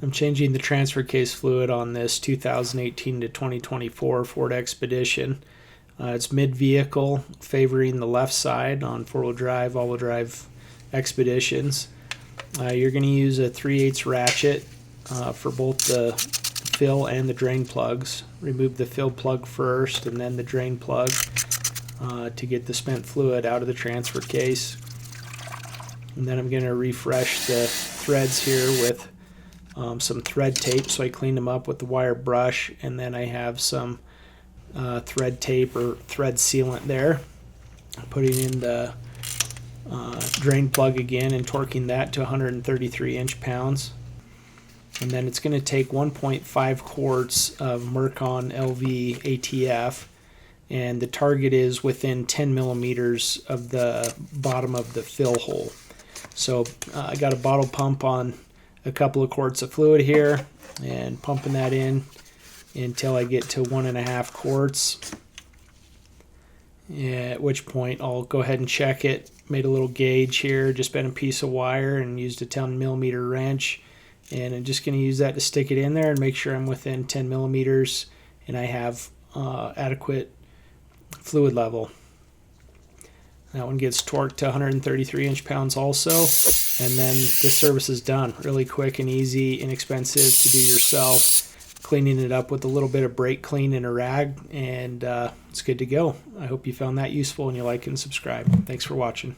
I'm changing the transfer case fluid on this 2018 to 2024 Ford Expedition. It's mid-vehicle, favoring the left side on four-wheel drive, all-wheel drive Expeditions. You're going to use a 3/8 ratchet for both the fill and the drain plugs. Remove the fill plug first and then the drain plug to get the spent fluid out of the transfer case. And then I'm going to refresh the threads here with some thread tape, so I cleaned them up with the wire brush, and then I have some thread tape or thread sealant there. Putting in the drain plug again and torquing that to 133 inch-pounds. And then it's going to take 1.5 quarts of Mercon LV ATF, and the target is within 10 millimeters of the bottom of the fill hole. So I got a bottle pump on a couple of quarts of fluid here and pumping that in until I get to 1.5 quarts, at which point I'll go ahead and check it. Made a little gauge here, just bent a piece of wire and used a 10 millimeter wrench, and I'm just going to use that to stick it in there and make sure I'm within 10 millimeters and I have adequate fluid level. That one gets torqued to 133 inch-pounds also, and then the service is done. Really quick and easy, inexpensive to do yourself. Cleaning it up with a little bit of brake clean and a rag, and it's good to go. I hope you found that useful and you like and subscribe. Thanks for watching.